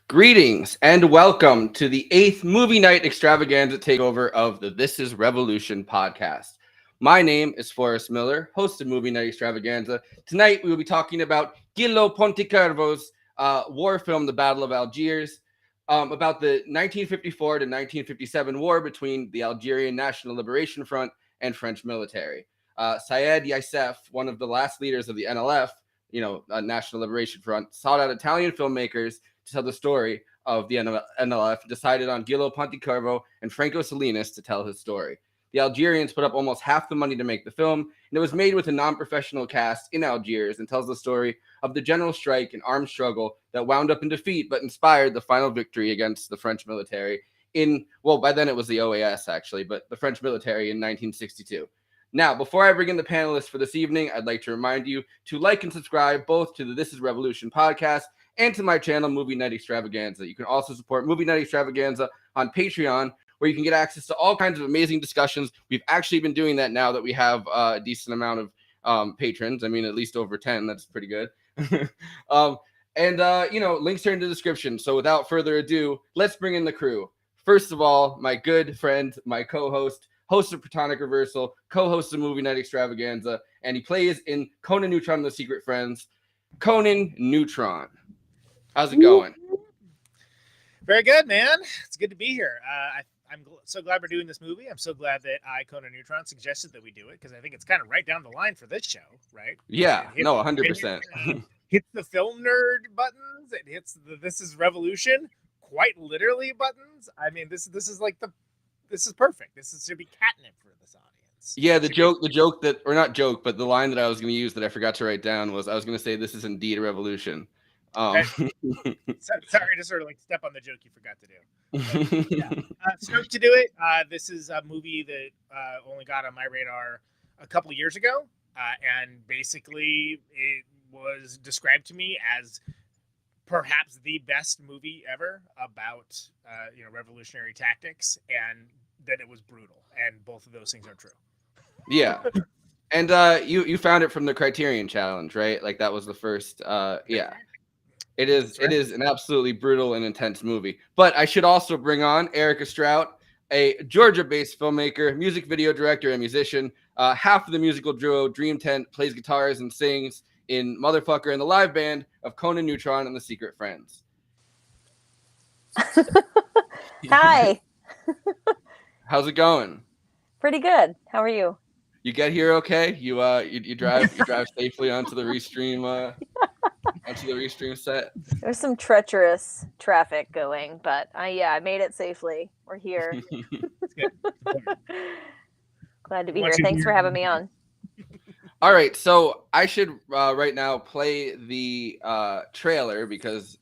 Greetings and welcome to the 8th Movie Night Extravaganza takeover of the This Is Revolution podcast. My name is Forrest Miller, host of Movie Night Extravaganza. Tonight we will be talking about Gillo Pontecorvo's war film, The Battle of Algiers, about the 1954 to 1957 war between the Algerian National Liberation Front and French military. Saadi Yacef, one of the last leaders of the NLF, National Liberation Front, sought out Italian filmmakers to tell the story of the NLF, decided on Gillo Pontecorvo and Franco Solinas to tell his story. The Algerians put up almost half the money to make the film, and it was made with a non-professional cast in Algiers and tells the story of the general strike and armed struggle that wound up in defeat but inspired the final victory against the French military by then it was the OAS actually, but the French military in 1962. Now, before I bring in the panelists for this evening, I'd like to remind you to like and subscribe both to the This Is Revolution podcast and to my channel, Movie Night Extravaganza. You can also support Movie Night Extravaganza on Patreon, where you can get access to all kinds of amazing discussions. We've actually been doing that now that we have a decent amount of patrons. I mean, at least over 10. That's pretty good. Links are in the description. So without further ado, let's bring in the crew. First of all, my good friend, my co-host, host of Platonic Reversal, co-host of Movie Night Extravaganza, and he plays in Conan, Neutron, and the Secret Friends, Conan Neutron. How's it going? Very good, man. It's good to be here. I'm so glad we're doing this movie. I'm so glad that Conan Neutron suggested that we do it, because I think it's kind of right down the line for this show, right? Yeah, 100%. Hits the film nerd buttons. It hits the This Is Revolution, quite literally buttons. I mean, this is perfect. This should be catnip for this audience. Yeah, the line that I was going to use that I forgot to write down was I was going to say this is indeed a revolution. Sorry to sort of like step on the joke you forgot to do. But, yeah. Stoked to do it. This is a movie that only got on my radar a couple of years ago, and basically it was described to me as perhaps the best movie ever about revolutionary tactics, and that it was brutal, and both of those things are true. Yeah. And you found it from the Criterion Challenge, right? Like that was the first yeah. It is an absolutely brutal and intense movie. But I should also bring on Erica Strout, a Georgia-based filmmaker, music video director, and musician. Half of the musical duo Dream Tent, plays guitars and sings in Motherfucker and the live band of Conan Neutron and the Secret Friends. Hi. How's it going? Pretty good. How are you? You get here okay? You drive safely onto the Restream onto the Restream set. There's some treacherous traffic going, but I made it safely. We're here. Glad to be here. Thanks for having me on. All right, so I should right now play the trailer because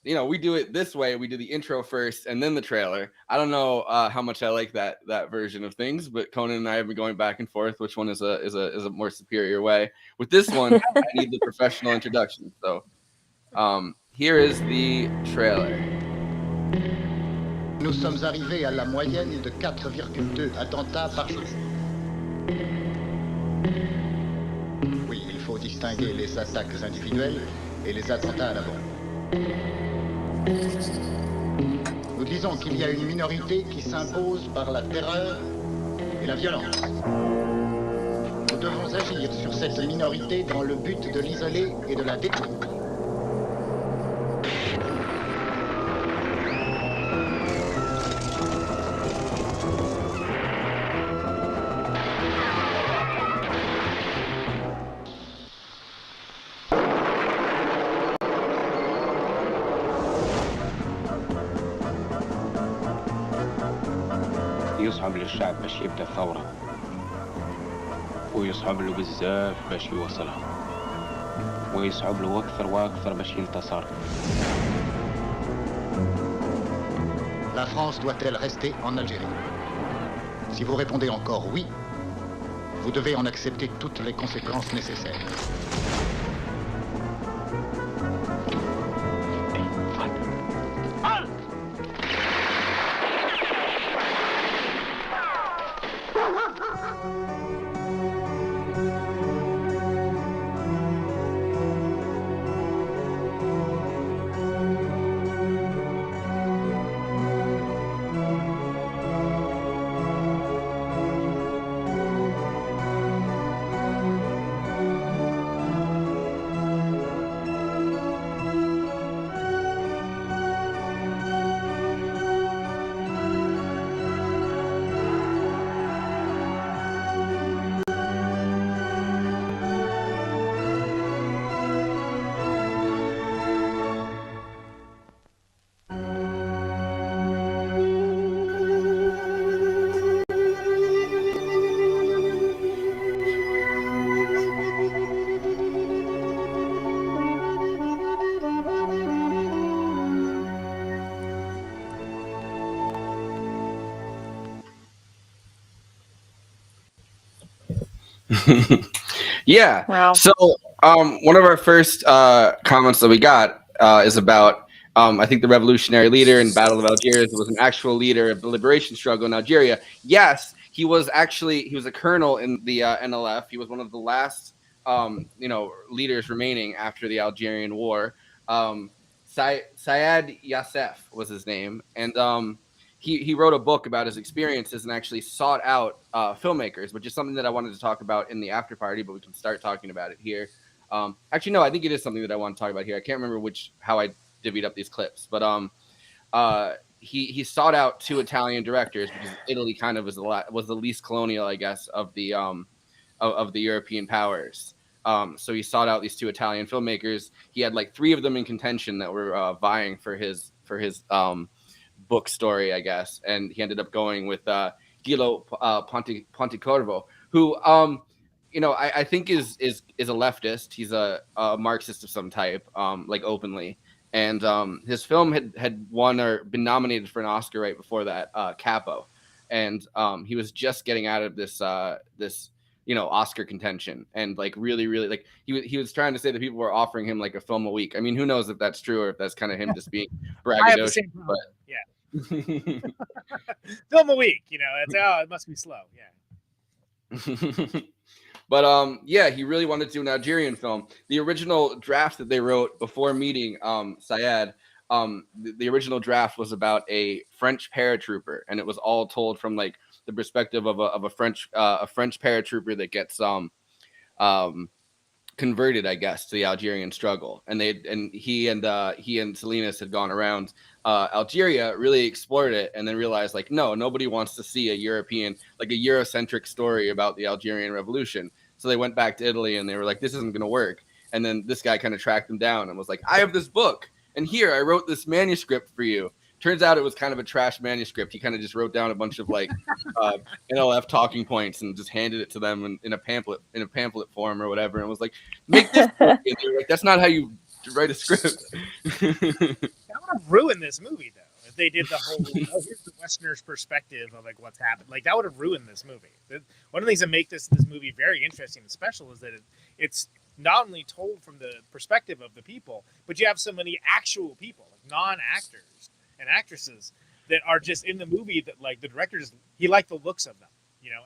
we do it this way. We do the intro first and then the trailer. I don't know how much I like that version of things, but Conan and I have been going back and forth. Which one is a more superior way? With this one, I need the professional introduction. So here is the trailer. Nous sommes arrivés à la moyenne de 4,2 attentats par jour. Oui, il faut distinguer les attaques individuelles et les attentats à la bombe. Nous disons qu'il y a une minorité qui s'impose par la terreur et la violence. Nous devons agir sur cette minorité dans le but de l'isoler et de la détruire. يصعب للشعب باش يبدا ثورة ويصعب له بزاف باش يوصلها ويصعب له أكثر وأكثر باش ينتصر. La France doit-elle rester en Algérie? Si vous répondez encore oui, vous devez en accepter toutes les conséquences nécessaires. Yeah. Wow. So one of our first comments that we got is about I think the revolutionary leader in Battle of Algiers was an actual leader of the liberation struggle in Algeria. Yes, he was a colonel in the NLF. He was one of the last leaders remaining after the Algerian War. Saadi Yacef was his name, and he wrote a book about his experiences and actually sought out filmmakers, which is something that I wanted to talk about in the after party, but we can start talking about it here. Actually, no, I think it is something that I want to talk about here. I can't remember how I divvied up these clips, but he sought out two Italian directors because Italy kind of was the least colonial, I guess, of the European powers. So he sought out these two Italian filmmakers. He had like three of them in contention that were vying for his book story, I guess, and he ended up going with Gillo Pontecorvo, who I think is a leftist. He's a Marxist of some type, like openly. And his film had won or been nominated for an Oscar right before that, Capo, and he was just getting out of this Oscar contention, and like really like he was trying to say that people were offering him like a film a week. I mean, who knows if that's true or if that's kind of him just being braggadocious. But yeah. Film a week, it's it must be slow. Yeah. But yeah, he really wanted to do an Algerian film. The original draft that they wrote before meeting Syed, the original draft was about a French paratrooper, and it was all told from like the perspective of a French paratrooper that gets converted, I guess, to the Algerian struggle. And he and Solinas had gone around Algeria, really explored it, and then realized like, no, nobody wants to see a European, like a Eurocentric story about the Algerian Revolution. So they went back to Italy and they were like, this isn't going to work. And then this guy kind of tracked them down and was like, I have this book, and here I wrote this manuscript for you. Turns out it was kind of a trash manuscript. He kind of just wrote down a bunch of like NLF talking points and just handed it to them in a pamphlet form or whatever, and was like, make this book. And they were like, that's not how you write a script. That would have ruined this movie, though, if they did the whole, oh, here's the Westerner's perspective of like what's happened. Like that would have ruined this movie. One of the things that make this movie very interesting and special is that it's not only told from the perspective of the people, but you have so many actual people, like non-actors and actresses that are just in the movie that like the director he liked the looks of them,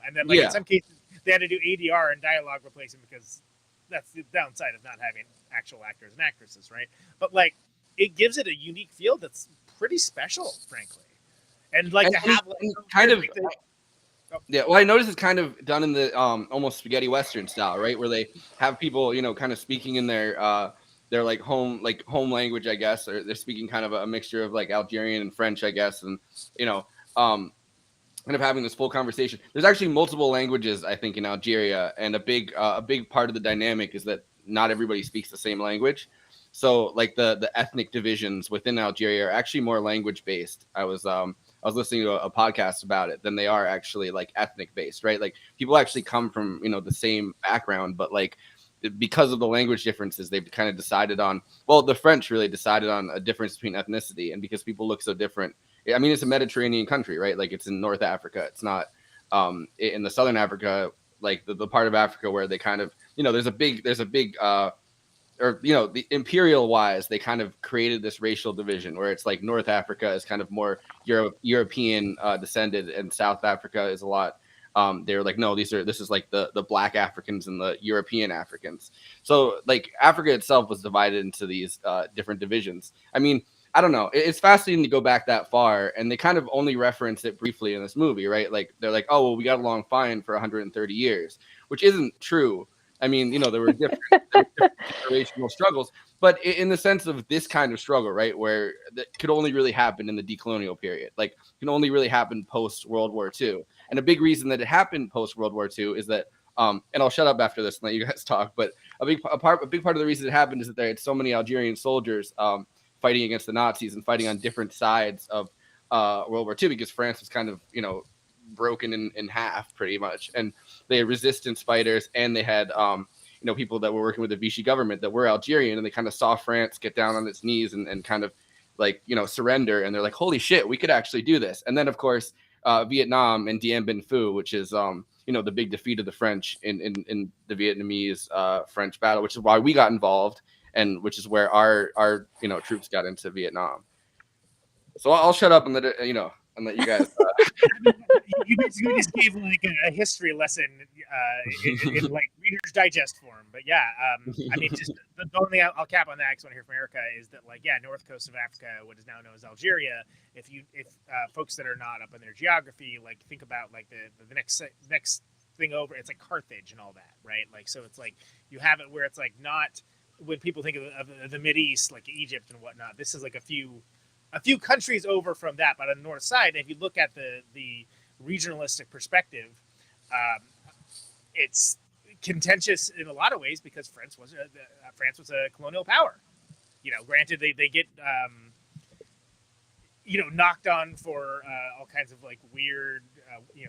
and then like in some cases they had to do ADR and dialogue replacement because that's the downside of not having actual actors and actresses, right? But like it gives it a unique feel that's pretty special, frankly. And like to have like kind of yeah, well, I noticed it's kind of done in the almost spaghetti western style, right? Where they have people, kind of speaking in their like home language, I guess, or they're speaking kind of a mixture of like Algerian and French, I guess, and kind of having this full conversation. There's actually multiple languages, I think, in Algeria, and a big part of the dynamic is that not everybody speaks the same language. So like the ethnic divisions within Algeria are actually more language based. I was listening to a podcast about it than they are actually like ethnic based, right? Like people actually come from, the same background, but like because of the language differences, they've kind of decided on, well, the French really decided on a difference between ethnicity, and because people look so different. I mean, it's a Mediterranean country, right? Like it's in North Africa. It's not in the Southern Africa, like the part of Africa where they kind of, there's a big the imperial wise, they kind of created this racial division where it's like North Africa is kind of more European descended, and South Africa is a lot. They're like, no, this is like the Black Africans and the European Africans. So like Africa itself was divided into these different divisions. I mean, I don't know. It's fascinating to go back that far, and they kind of only reference it briefly in this movie, right? Like they're like, oh, well, we got along fine for 130 years, which isn't true. I mean, there were different generational struggles, but in the sense of this kind of struggle, right, where that could only really happen in the decolonial period, like can only really happen post World War II. And a big reason that it happened post World War II is that, and I'll shut up after this and let you guys talk, but a big part of the reason it happened is that they had so many Algerian soldiers fighting against the Nazis and fighting on different sides of World War II, because France was kind of, broken in half pretty much, and they had resistance fighters, and they had people that were working with the Vichy government that were Algerian, and they kind of saw France get down on its knees and kind of like surrender, and they're like, holy shit, we could actually do this. And then of course Vietnam and Dien Bien Phu, which is the big defeat of the French in the Vietnamese French battle, which is why we got involved, and which is where our troops got into Vietnam. So I'll shut up and let it, and let you guys. You basically just gave like a history lesson in like Reader's Digest form. But yeah, I mean, just the only thing I'll cap on that, because I want to hear from Erica, is that like, north coast of Africa, what is now known as Algeria. If folks that are not up in their geography, like think about like the next thing over, it's like Carthage and all that, right? Like, so it's like you have it where it's like not when people think of the Mideast, like Egypt and whatnot. This is like a few countries over from that, but on the north side, if you look at the regionalistic perspective, it's contentious in a lot of ways because France was a colonial power. Granted they get knocked on for all kinds of like weird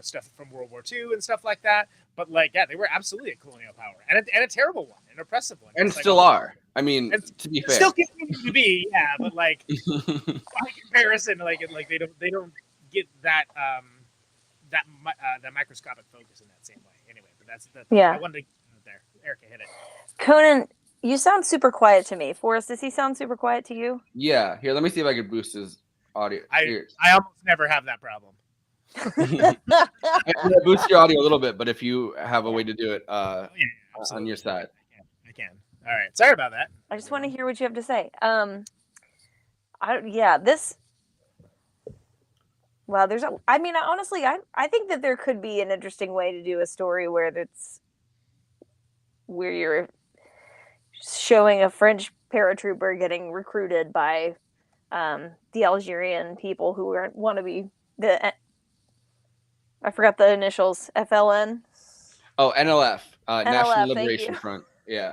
stuff from World War II and stuff like that. But like, they were absolutely a colonial power and a terrible one, an oppressive one, and still are. I mean, to be fair, still continue to be, but like by comparison, like they don't get that that microscopic focus in that same way. Anyway, but that's I wanted to get it there. Erica hit it. Conan, you sound super quiet to me. Forrest, does he sound super quiet to you? Yeah. Here, let me see if I can boost his audio. I almost never have that problem. I'm gonna boost your audio a little bit, but if you have a way to do it on your side, I can. All right, sorry about that. I just want to hear what you have to say. Honestly, I think that there could be an interesting way to do a story where you're showing a French paratrooper getting recruited by the Algerian people who want to be I forgot the initials. FLN. Oh, NLF, NLF, National Liberation Front. Yeah.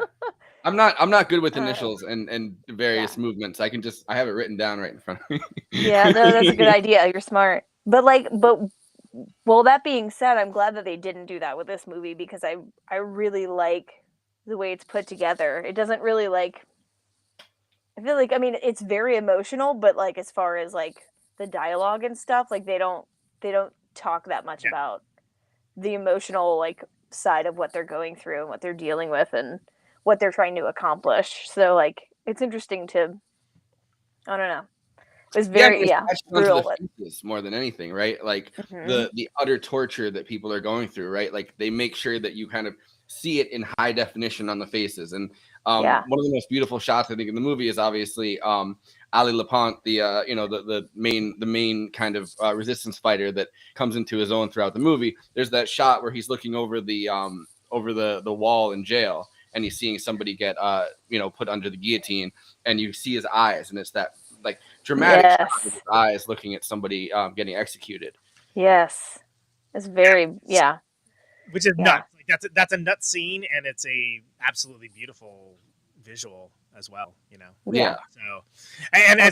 I'm not good with initials and various movements. I have it written down right in front of me. Yeah, no, that's a good idea. You're smart. But that being said, I'm glad that they didn't do that with this movie, because I really like the way it's put together. It doesn't really I feel like, I mean, it's very emotional, but like as far as like the dialogue and stuff, like they don't talk that much about the emotional like side of what they're going through and what they're dealing with and what they're trying to accomplish. So like it's interesting to, I don't know. It was very brutal. The faces more than anything, right? Like Mhm. the utter torture that people are going through, right? Like they make sure that you kind of see it in high definition on the faces. And one of the most beautiful shots I think in the movie is obviously Ali Lapont, the the main kind of resistance fighter that comes into his own throughout the movie. There's that shot where he's looking over the wall in jail, and he's seeing somebody get put under the guillotine, and you see his eyes, and it's that like dramatic shot of his eyes looking at somebody getting executed. Yes, it's very which is nuts. Like that's a nuts scene, and it's a absolutely beautiful visual as well. You know. Yeah. So, and I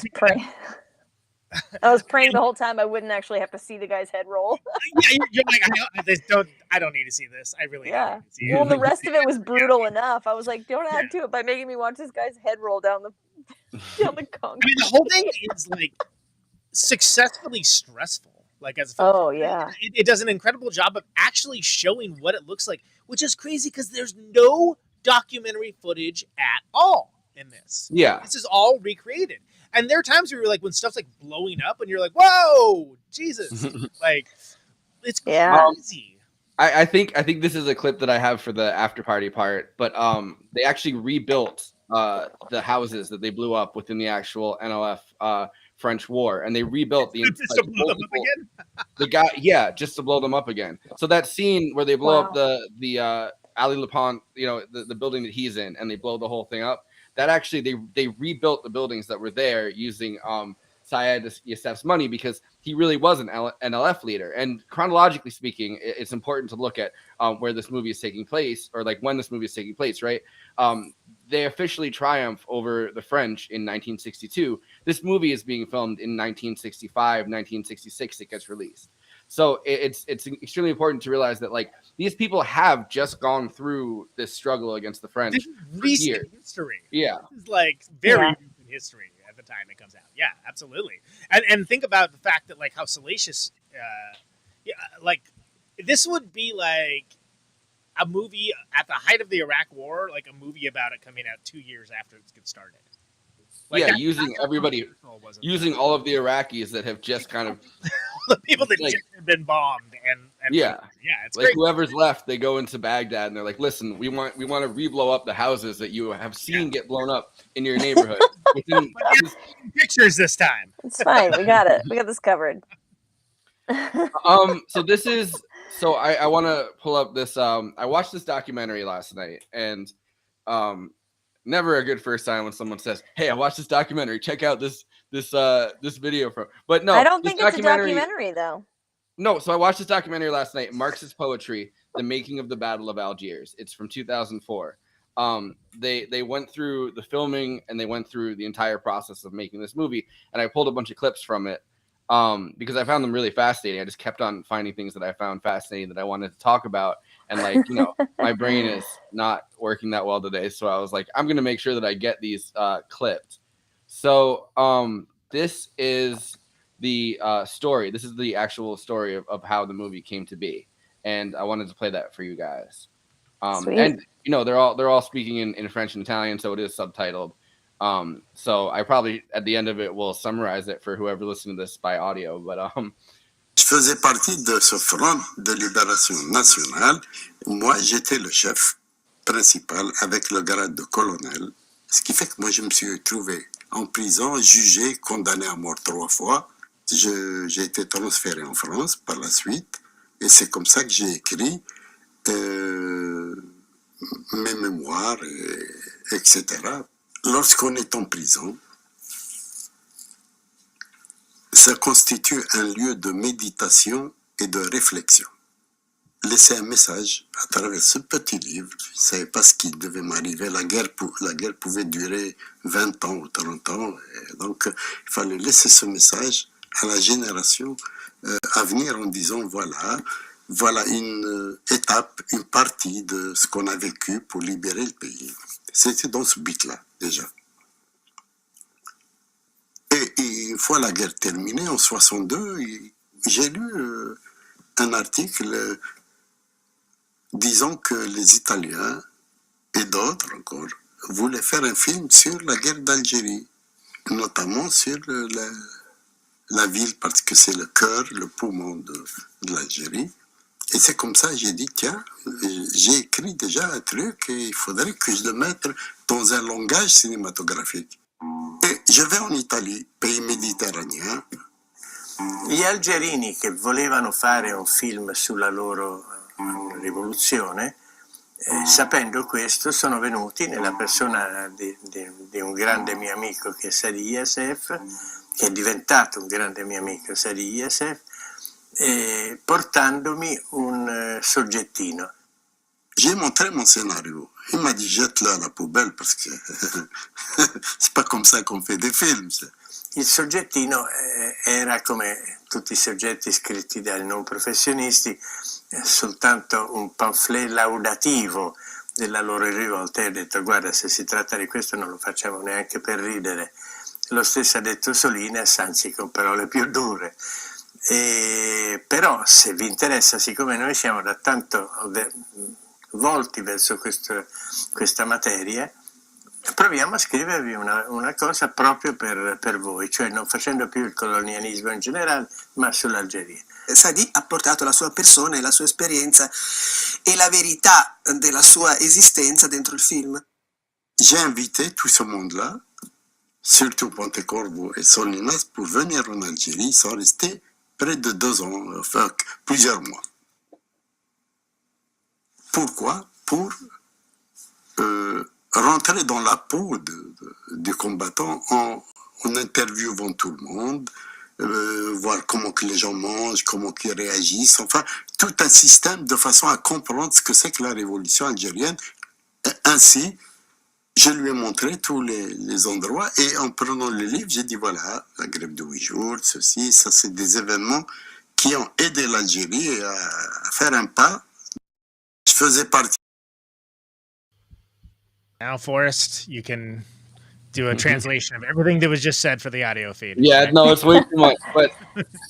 was praying the whole time I wouldn't actually have to see the guy's head roll. Yeah, you're like, I don't need to see this. I really don't need to see it. Well, the rest of it was brutal enough. I was like, don't add to it by making me watch this guy's head roll down the concrete. I mean, the whole thing is like successfully stressful. Like as it does an incredible job of actually showing what it looks like, which is crazy because there's no documentary footage at all in this. Yeah, this is all recreated. And there are times where you're like, when stuff's like blowing up, and you're like, "Whoa, Jesus!" Like, it's crazy. I think this is a clip that I have for the after party part, but they actually rebuilt the houses that they blew up within the actual NLF French War, and they rebuilt just to blow them up again. Just to blow them up again. So that scene where they blow up the Ali Lapont, the building that he's in, and they blow the whole thing up. That actually they rebuilt the buildings that were there using Saadi Yacef's money because he really was an NLF leader. And chronologically speaking, it's important to look at where this movie is taking place, or like when this movie is taking place, right? They officially triumph over the French in 1962. This movie is being filmed in 1965, 1966. It gets released. So it's extremely important to realize that like these people have just gone through this struggle against the French. This is recent history. Yeah, this is like very recent history at the time it comes out. Yeah, absolutely. And think about the fact that like how salacious, like this would be like a movie at the height of the Iraq War, like a movie about it coming out 2 years after it gets started. Like using all of the Iraqis that have just kind of the people that just have been bombed and it's like great. Whoever's left, they go into Baghdad and they're like, listen, we want to re-blow up the houses that you have seen get blown up in your neighborhood. Pictures this time. It's fine. We got it. We got this covered. So I want to pull up this. I watched this documentary last night, and never a good first time when someone says, "Hey, I watched this documentary. Check out this video from." But no, I don't think it's a documentary though. No, so I watched this documentary last night, Marxist Poetry: The Making of the Battle of Algiers. It's from 2004. They went through the filming and they went through the entire process of making this movie, and I pulled a bunch of clips from it because I found them really fascinating. I just kept on finding things that I found fascinating that I wanted to talk about. And like, my brain is not working that well today. So I was like, I'm going to make sure that I get these clipped. So this is the story. This is the actual story of how the movie came to be. And I wanted to play that for you guys. And, they're all speaking in French and Italian, so it is subtitled. So I probably, at the end of it, will summarize it for whoever listening to this by audio. But Je faisais partie de ce front de libération nationale. Moi, j'étais le chef principal avec le grade de colonel. Ce qui fait que moi, je me suis trouvé en prison, jugé, condamné à mort 3 fois. J'ai été transféré en France par la suite. Et c'est comme ça que j'ai écrit mes mémoires, etc. Lorsqu'on est en prison, ça constitue un lieu de méditation et de réflexion. Laisser un message à travers ce petit livre, je ne savais pas ce qui devait m'arriver. La guerre pouvait durer 20 ans ou 30 ans. Et donc, il fallait laisser ce message à la génération à venir en disant, voilà une étape, une partie de ce qu'on a vécu pour libérer le pays. C'était dans ce but-là, déjà. une fois la guerre terminée, en 62, j'ai lu un article disant que les Italiens et d'autres encore voulaient faire un film sur la guerre d'Algérie, notamment sur la ville, parce que c'est le cœur, le poumon de l'Algérie. Et c'est comme ça que j'ai dit, tiens, j'ai écrit déjà un truc et il faudrait que je le mette dans un langage cinématographique. E je vais en Italie, pays méditerranéen. Gli algerini che volevano fare un film sulla loro rivoluzione, sapendo questo, sono venuti nella persona di un grande mio amico che è Saadi Yacef, che è diventato un grande mio amico, Saadi Yacef, portandomi un soggettino. J'ai montré mon scénario. Il m'a dit jette-le à la poubelle parce que c'est pas comme ça qu'on fait des films. Il soggettino era, come tutti i soggetti scritti dai non professionisti, soltanto un pamphlet laudativo della loro rivolta, e ho detto guarda, se si tratta di questo non lo facciamo neanche per ridere. Lo stesso ha detto Solinas, anzi con parole più dure. Però se vi interessa, siccome noi siamo da tanto volti verso questa materia, proviamo a scrivervi una cosa proprio per voi, cioè non facendo più il colonialismo in generale, ma sull'Algeria. Saadi ha portato la sua persona e la sua esperienza e la verità della sua esistenza dentro il film. J'ai invité tout ce monde-là, surtout Pontecorvo et Solinas, pour venir en Algérie. Ils sont restés près de 2 ans, enfin plusieurs mois. Pourquoi? Pour rentrer dans la peau du combattant en interviewant tout le monde, voir comment que les gens mangent, comment qu'ils réagissent, enfin tout un système de façon à comprendre ce que c'est que la révolution algérienne. Et ainsi, je lui ai montré tous les endroits et en prenant le livre, j'ai dit voilà, la grève de 8 jours, ceci, ça c'est des événements qui ont aidé l'Algérie à faire un pas. Je faisais partie. Now, Forrest, you can do a translation of everything that was just said for the audio feed. Yeah, right? no, it's way too much. But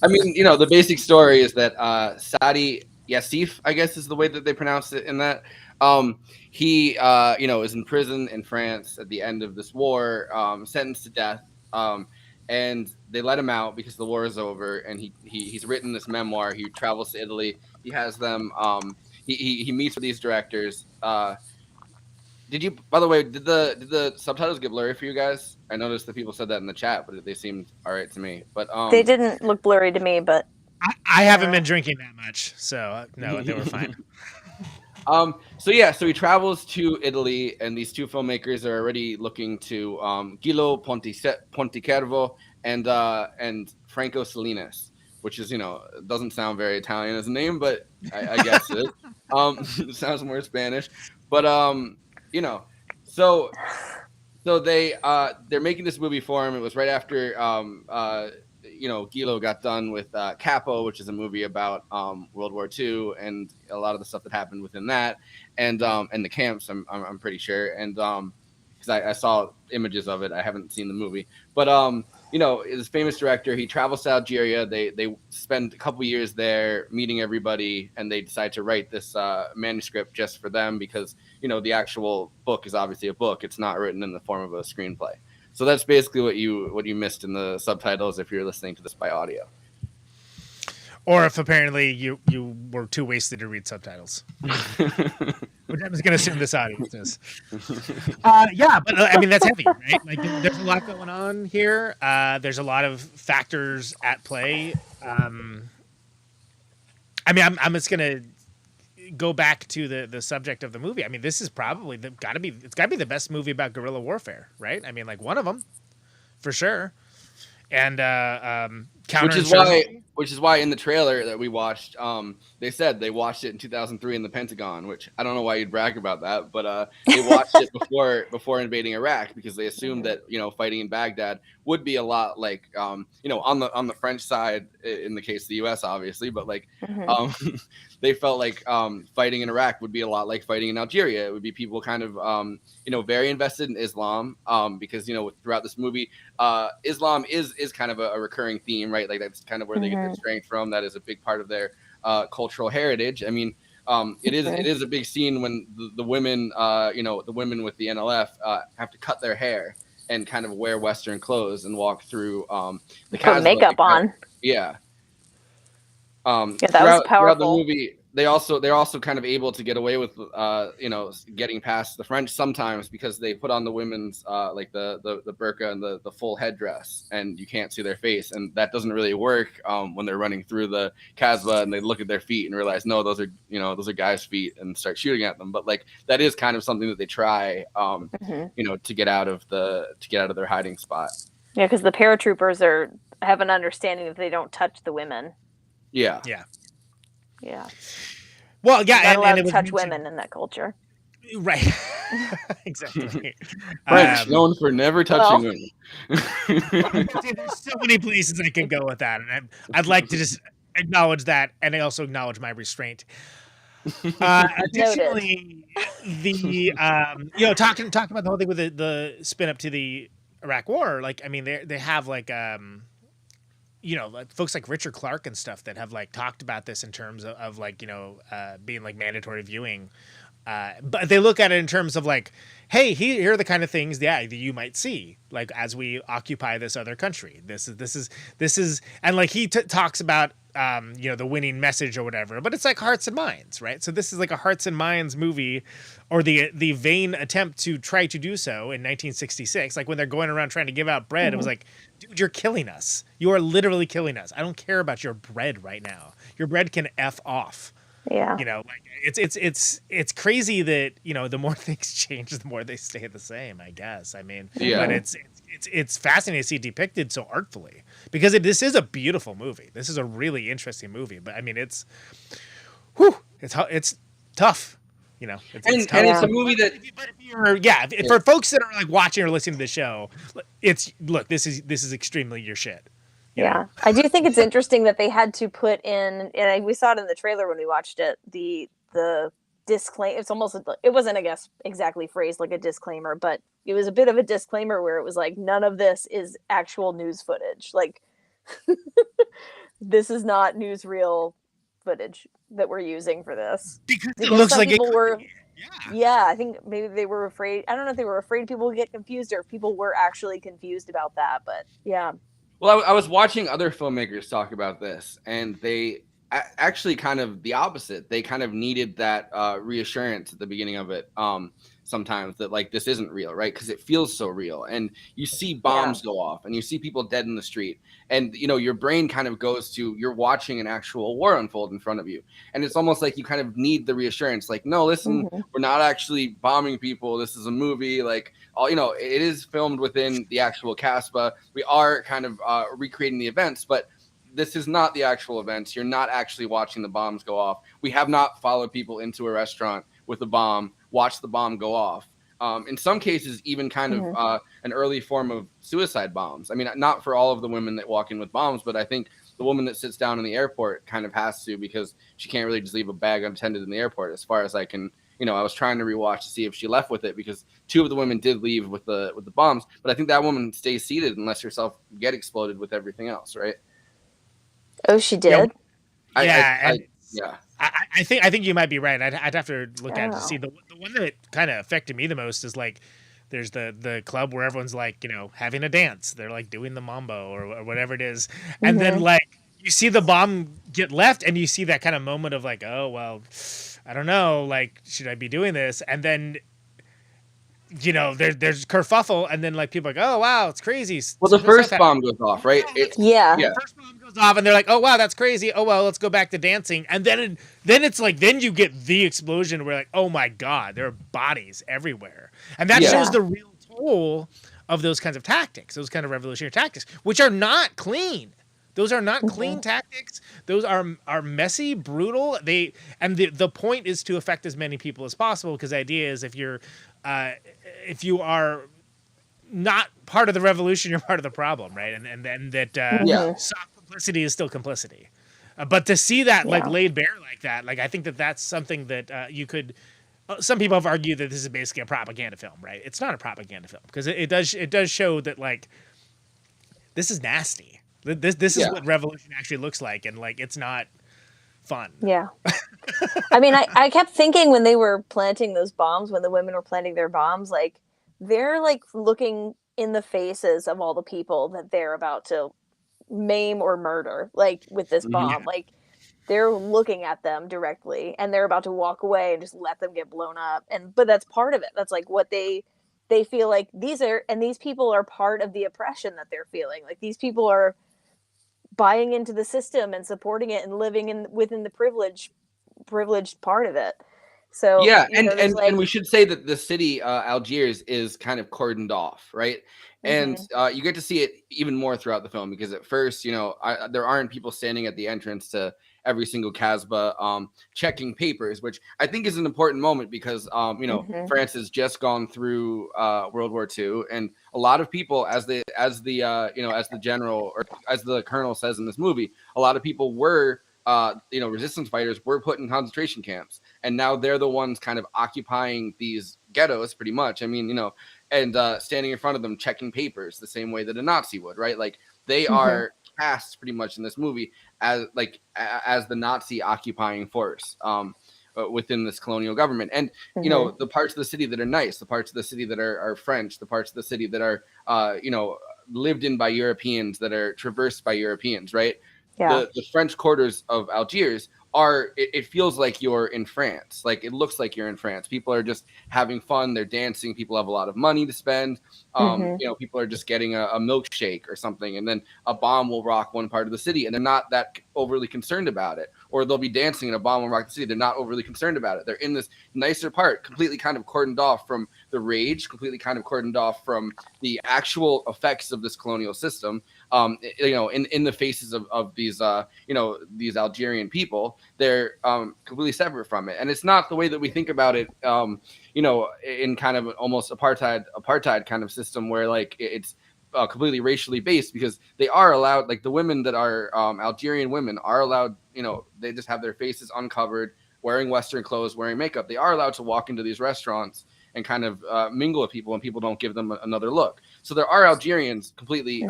I mean, the basic story is that Saadi Yacef, I guess is the way that they pronounce it in that. He is in prison in France at the end of this war, sentenced to death. And they let him out because the war is over. And he's written this memoir. He travels to Italy. He has them. He meets with these directors. By the way, did the subtitles get blurry for you guys? I noticed that people said that in the chat, but they seemed all right to me. But They didn't look blurry to me, but I haven't been drinking that much, so no, they were fine. So he travels to Italy, and these two filmmakers are already looking to Gillo, Pontecorvo, and Franco Solinas, which is doesn't sound very Italian as a name, but I guess it it sounds more Spanish. But so they're making this movie for him. It was right after Gillo got done with Capo, which is a movie about World War II and a lot of the stuff that happened within that, and the camps. I'm pretty sure, and because I saw images of it, I haven't seen the movie, but this famous director, he travels to Algeria. They spend a couple years there meeting everybody, and they decide to write this manuscript just for them because the actual book is obviously a book. It's not written in the form of a screenplay. So that's basically what you missed in the subtitles if you're listening to this by audio. Or if apparently you were too wasted to read subtitles. Which I'm just going to assume this audience is. Yeah, but I mean, that's heavy, right? Like, there's a lot going on here. There's a lot of factors at play. I mean, I'm just going to go back to the subject of the movie. I mean, this is probably it's got to be the best movie about guerrilla warfare, right? I mean, like one of them, for sure. And which is why Which is why in the trailer that we watched, they said they watched it in 2003 in the Pentagon, which I don't know why you'd brag about that, but they watched it before invading Iraq because they assumed that, you know, fighting in Baghdad would be a lot like, you know, on the French side in the case of the U.S. obviously, but like they felt like fighting in Iraq would be a lot like fighting in Algeria. It would be people kind of, you know, very invested in Islam because, you know, throughout this movie, Islam is kind of a recurring theme, right? Like that's kind of where they get their strength from. That is a big part of their cultural heritage. I mean, it is a big scene when the women, you know, the women with the NLF have to cut their hair and kind of wear Western clothes and walk through the put makeup on. Yeah. Yeah, that was powerful. Throughout the movie, they're also kind of able to get away with you know, getting past the French sometimes because they put on the women's like the burqa and the full headdress, and you can't see their face, and that doesn't really work when they're running through the Kasbah and they look at their feet and realize no, those are guys' feet and start shooting at them. But like that is kind of something that they try you know, to get out of their hiding spot. Yeah, because the paratroopers have an understanding that they don't touch the women. Yeah. Well, yeah, You're not allowed and to touch women in that culture. Right. Exactly. French known for never touching women. There's so many places I can go with that, and I'd like to just acknowledge that, and I also acknowledge my restraint. Additionally, the you know, talking about the whole thing with the spin up to the Iraq War, like I mean, they have like you know, like folks like Richard Clark and stuff that have like talked about this in terms of like, you know, being like mandatory viewing. But they look at it in terms of like, hey, here are the kind of things, that you might see, like as we occupy this other country. This is, and like he talks about, you know, the winning message or whatever, but it's like hearts and minds, right? So this is like a hearts and minds movie, or the vain attempt to try to do so in 1966. Like when they're going around trying to give out bread, it was like, dude, you're killing us. You are literally killing us. I don't care about your bread right now. Your bread can F off. Yeah. You know, like it's crazy that, you know, the more things change, the more they stay the same, I guess. I mean, but it's fascinating to see depicted so artfully, because this is a beautiful movie. This is a really interesting movie, but I mean, it's tough. You know, it's tough. And it's a movie that, for folks that are like watching or listening to the show, this is extremely your shit. Yeah, I do think it's interesting that they had to put in, and we saw it in the trailer when we watched it, the disclaimer. It's almost, it wasn't, I guess, exactly phrased like a disclaimer, but it was a bit of a disclaimer where it was like, none of this is actual news footage. Like, this is not newsreel footage that we're using for this. Because it looks like people were. Yeah, I think maybe they were afraid. I don't know if they were afraid people would get confused or if people were actually confused about that, but yeah. Well, I was watching other filmmakers talk about this, and they actually kind of the opposite. They kind of needed that reassurance at the beginning of it. Sometimes that like this isn't real, right? Because it feels so real, and you see bombs go off, and you see people dead in the street, and you know your brain kind of goes to you're watching an actual war unfold in front of you, and it's almost like you kind of need the reassurance, like no, listen, we're not actually bombing people. This is a movie, like all you know, it is filmed within the actual Kasbah. We are kind of recreating the events, but this is not the actual events. You're not actually watching the bombs go off. We have not followed people into a restaurant with a bomb, watch the bomb go off. In some cases, even kind of an early form of suicide bombs. I mean, not for all of the women that walk in with bombs, but I think the woman that sits down in the airport kind of has to, because she can't really just leave a bag unattended in the airport. As far as I can, you know, I was trying to rewatch to see if she left with it, because two of the women did leave with the bombs, but I think that woman stays seated and lets herself get exploded with everything else, right? Oh, she did. I think you might be right. I'd have to look at it to see. The one that kind of affected me the most is like there's the club where everyone's like, you know, having a dance. They're like doing the mambo or whatever it is, and then like you see the bomb get left, and you see that kind of moment of like, oh well, I don't know, like should I be doing this? And then, you know, there's kerfuffle, and then like people are like, oh wow, it's crazy. Well, the first bomb goes off, right? The first bomb goes off, and they're like, oh wow, that's crazy. Oh well, let's go back to dancing. And then it's like, then you get the explosion where like, oh my god, there are bodies everywhere, and that shows the real toll of those kinds of tactics, those kind of revolutionary tactics, which are not clean Those are not clean tactics. Those are messy, brutal. The point is to affect as many people as possible, because the idea is if you are not part of the revolution, you're part of the problem, right? And that soft complicity is still complicity. But to see that like laid bare like that, like I think that's something that you could. Some people have argued that this is basically a propaganda film, right? It's not a propaganda film, because it does show that like this is nasty. This is what revolution actually looks like, and like it's not fun. Yeah. I mean, I kept thinking when they were planting those bombs, when the women were planting their bombs, like they're like looking in the faces of all the people that they're about to maim or murder, like with this bomb. Like they're looking at them directly, and they're about to walk away and just let them get blown up. But that's part of it. That's like what they feel like these people are part of the oppression that they're feeling. Like these people are buying into the system and supporting it and living within the privileged part of it. So yeah, and we should say that the city Algiers is kind of cordoned off, right? And you get to see it even more throughout the film, because at first, there aren't people standing at the entrance to every single Casbah checking papers, which I think is an important moment, because France has just gone through World War II, and a lot of people, as the general, or as the colonel says in this movie, a lot of people were resistance fighters were put in concentration camps, and now they're the ones kind of occupying these ghettos pretty much. I mean, and standing in front of them checking papers the same way that a Nazi would, right? Like they are cast pretty much in this movie as the Nazi occupying force within this colonial government. And the parts of the city that are nice, the parts of the city that are French, the parts of the city that are lived in by Europeans, that are traversed by Europeans, right? Yeah. The French quarters of Algiers it feels like you're in France. Like it looks like you're in France. People are just having fun. They're dancing. People have a lot of money to spend. People are just getting a milkshake or something, and then a bomb will rock one part of the city, and they're not that overly concerned about it. Or they'll be dancing and a bomb will rock the city. They're not overly concerned about it. They're in this nicer part, completely kind of cordoned off from the rage, completely kind of cordoned off from the actual effects of this colonial system. In the faces of these these Algerian people, they're completely separate from it. And it's not the way that we think about it, in kind of almost apartheid kind of system, where like it's completely racially based, because they are allowed, like the women that are Algerian women are allowed, they just have their faces uncovered, wearing Western clothes, wearing makeup. They are allowed to walk into these restaurants and kind of mingle with people, and people don't give them another look. So there are Algerians completely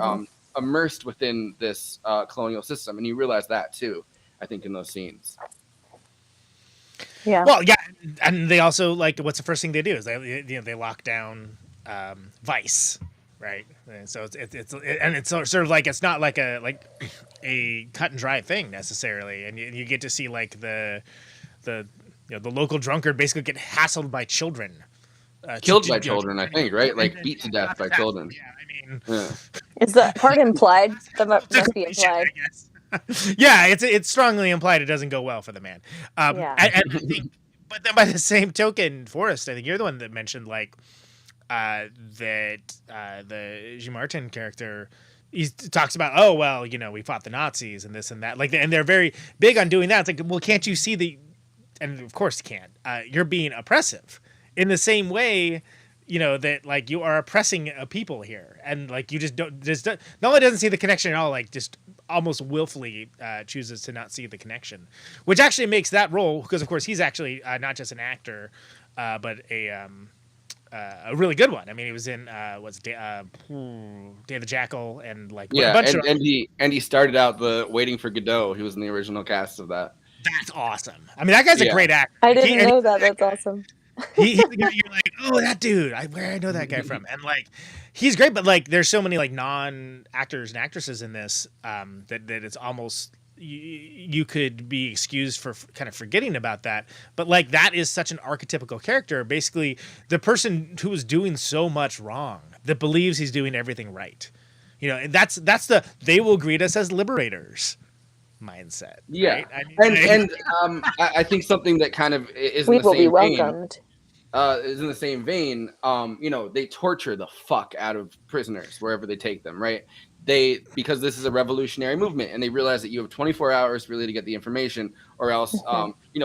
immersed within this colonial system, and you realize that too, I think, in those scenes. Yeah. Well, yeah, and they also, like, what's the first thing they do is they lock down Vice, right? And so it's sort of like, it's not like a cut and dry thing necessarily, and you get to see like the local drunkard basically get hassled by children. Killed by children, I think, right? Like beat to death by children. Yeah, I mean, is that part implied? That must be implied. Yeah, it's strongly implied it doesn't go well for the man. And I think, but then by the same token, Forrest, I think you're the one that mentioned like that the Jean Martin character, he talks about, oh well, we fought the Nazis and this and that, like, and they're very big on doing that. It's like, well, can't you see and of course you can't. You're being oppressive. In the same way, that like you are oppressing a people here, and like you just don't not only doesn't see the connection at all, like just almost willfully chooses to not see the connection, which actually makes that role, because of course he's actually not just an actor, but a really good one. I mean, he was in Day of the Jackal, and like and he started out Waiting for Godot. He was in the original cast of that. That's awesome. I mean, that guy's a great actor. I didn't know that. That's awesome. You're like, oh, that dude, where I know that guy from, and like he's great, but like there's so many like non-actors and actresses in this that it's almost you could be excused for kind of forgetting about that, but like that is such an archetypical character, basically the person who is doing so much wrong that believes he's doing everything right, and that's the they will greet us as liberators mindset. Yeah, right? I think something that kind of is we in the will same be welcomed. Is in the same vein. They torture the fuck out of prisoners wherever they take them. Right? because this is a revolutionary movement, and they realize that you have 24 hours really to get the information, or else,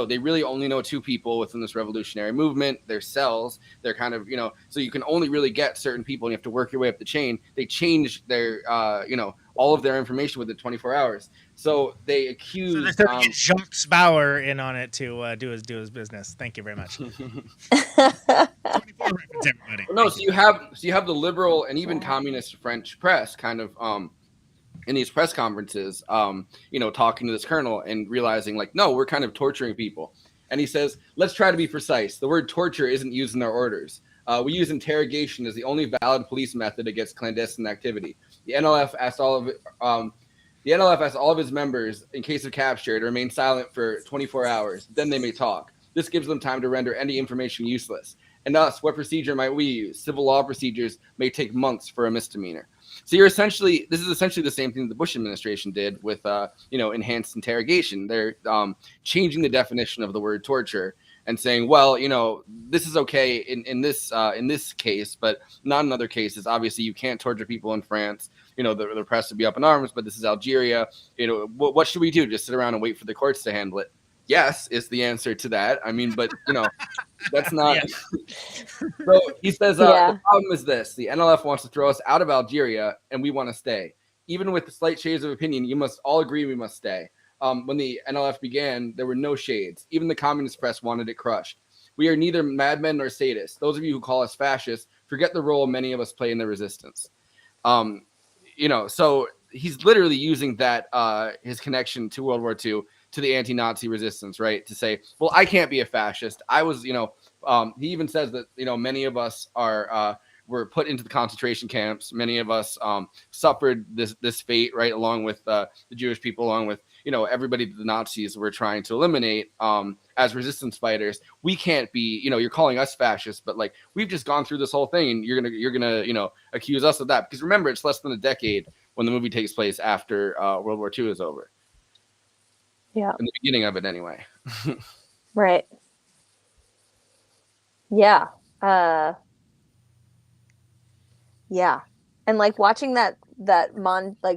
they really only know 2 people within this revolutionary movement. Their cells, they're kind of, so you can only really get certain people, and you have to work your way up the chain. They change their, all of their information within 24 hours. So they accuse. So they're starting to get Jacques Bauer in on it to do his business. Thank you very much. 24 reference, everybody. No, so you have the liberal and even communist French press kind of in these press conferences, talking to this colonel and realizing like, no, we're kind of torturing people. And he says, let's try to be precise. The word torture isn't used in our orders. We use interrogation as the only valid police method against clandestine activity. The NLF asked all of its members, in case of capture, to remain silent for 24 hours. Then they may talk. This gives them time to render any information useless. And thus, what procedure might we use? Civil law procedures may take months for a misdemeanor. So this is essentially the same thing the Bush administration did with, enhanced interrogation. They're changing the definition of the word torture and saying, well, this is okay in this case, but not in other cases. Obviously, you can't torture people in France. The press would be up in arms, but this is Algeria. What should we do? Just sit around and wait for the courts to handle it? Yes, is the answer to that. I mean, but that's not. So he says the problem is this: the NLF wants to throw us out of Algeria, and we want to stay. Even with the slight shades of opinion, you must all agree we must stay. When the NLF began, there were no shades. Even the communist press wanted it crushed. We are neither madmen nor sadists. Those of you who call us fascists forget the role many of us play in the resistance. So he's literally using that his connection to World War II to the anti-Nazi resistance, right? To say, well, I can't be a fascist. I was, he even says that, many of us were put into the concentration camps. Many of us suffered this fate, right? Along with the Jewish people, along with, everybody that the Nazis were trying to eliminate as resistance fighters. We can't be, you're calling us fascists, but like, we've just gone through this whole thing and you're gonna, accuse us of that. Because remember, it's less than a decade when the movie takes place after World War II is over. Yeah. In the beginning of it, anyway. Right. Yeah. Yeah. And like watching that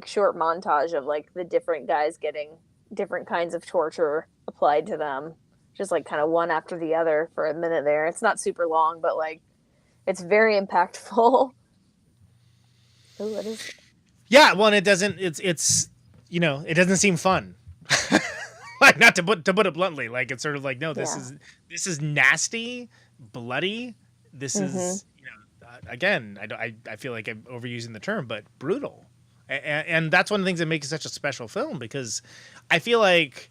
short montage of like the different guys getting different kinds of torture applied to them, just like kind of one after the other for a minute there. It's not super long, but like it's very impactful. Oh, what is it? Yeah, well, and it doesn't. It's it doesn't seem fun. Like, not to put it bluntly, like it's sort of like, no, this is nasty, bloody. This is again, I feel like I'm overusing the term, but brutal, and that's one of the things that makes it such a special film, because I feel like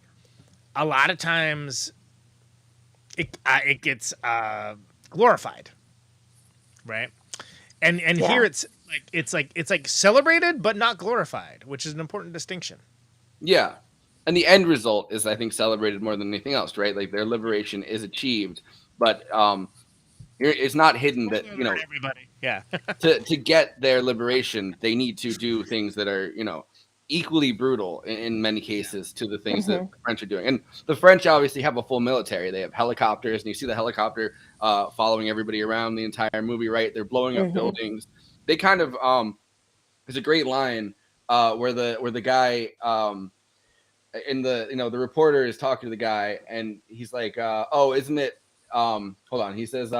a lot of times it gets glorified, right? And here it's like celebrated but not glorified, which is an important distinction. Yeah. And the end result is, I think, celebrated more than anything else, right? Like their liberation is achieved, but it's not hidden that, everybody. Yeah. to get their liberation, they need to do things that are, equally brutal in many cases to the things that the French are doing. And the French obviously have a full military. They have helicopters, and you see the helicopter following everybody around the entire movie, right? They're blowing up buildings. They kind of there's a great line where the guy in the reporter is talking to the guy, and he's like, oh, isn't it hold on, he says,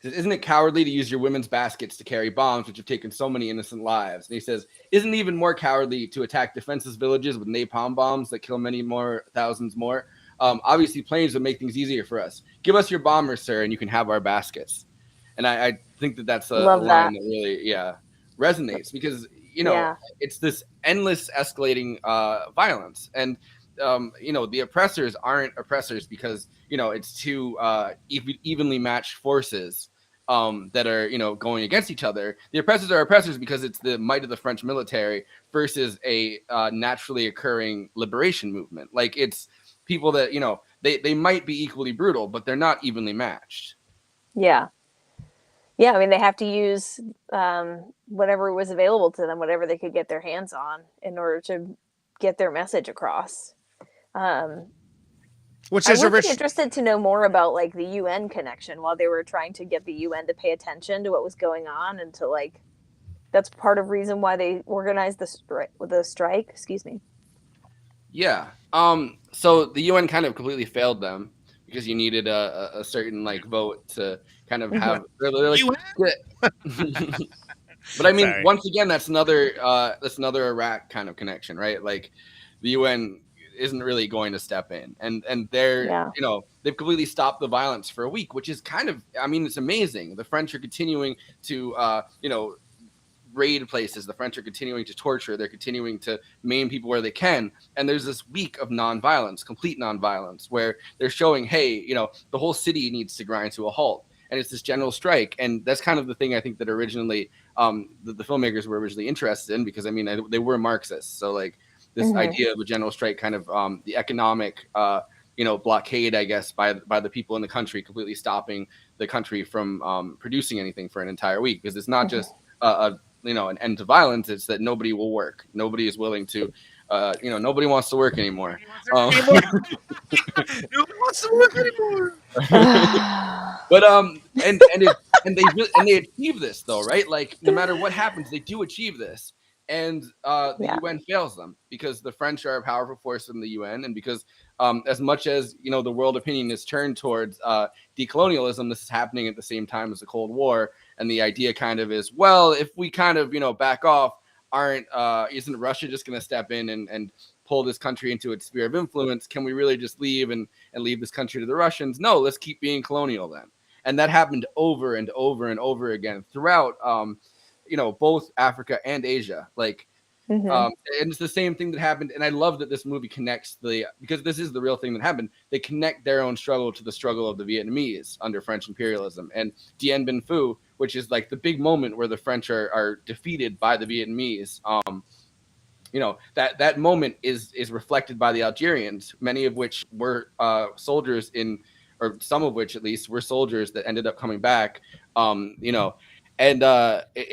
isn't it cowardly to use your women's baskets to carry bombs which have taken so many innocent lives? And he says, isn't it even more cowardly to attack defenseless villages with napalm bombs that kill many more thousands more? Obviously planes would make things easier for us. Give us your bombers, sir, and you can have our baskets. And I think that's a line that really resonates, because it's this endless escalating violence, and the oppressors aren't oppressors because it's two evenly matched forces that are going against each other. The oppressors are oppressors because it's the might of the French military versus a naturally occurring liberation movement. Like, it's people that they might be equally brutal, but they're not evenly matched. Yeah, I mean, they have to use whatever was available to them, whatever they could get their hands on, in order to get their message across. Which I is would be interested to know more about like the UN connection, while they were trying to get the UN to pay attention to what was going on and to like that's part of reason why they organized the strike. Excuse me. Yeah. So the UN kind of completely failed them because you needed a certain like vote to kind of have. They're like, but I mean, Sorry. once again, that's another Iraq kind of connection, right? Like the UN isn't really going to step in, and they're they've completely stopped the violence for a week, which is kind of, I mean, it's amazing. The French are continuing to raid places. The French are continuing to torture. They're continuing to maim people where they can. And there's this week of nonviolence, complete nonviolence, where they're showing, hey, the whole city needs to grind to a halt. And it's this general strike. And that's kind of the thing I think that originally the filmmakers were originally interested in, because, I mean, they were Marxists. So, like, this idea of a general strike, kind of the economic, blockade, I guess, by the people in the country, completely stopping the country from producing anything for an entire week. Because it's not just an end to violence. It's that nobody will work. Nobody is willing to, nobody wants to work anymore. Nobody wants to work anymore. But they achieve this though, right? Like, no matter what happens, they do achieve this. And the UN fails them because the French are a powerful force in the UN, and because as much as the world opinion is turned towards decolonialism, this is happening at the same time as the Cold War, and the idea kind of is, well, if we kind of back off, isn't Russia just going to step in and pull this country into its sphere of influence? Can we really just leave and leave this country to the Russians? No, let's keep being colonial then. And that happened over and over and over again throughout both Africa and Asia. Like, and it's the same thing that happened. And I love that this movie connects because this is the real thing that happened. They connect their own struggle to the struggle of the Vietnamese under French imperialism. And Dien Bien Phu, which is like the big moment where the French are defeated by the Vietnamese. That moment is reflected by the Algerians, many of which were soldiers or some of which at least were soldiers that ended up coming back, and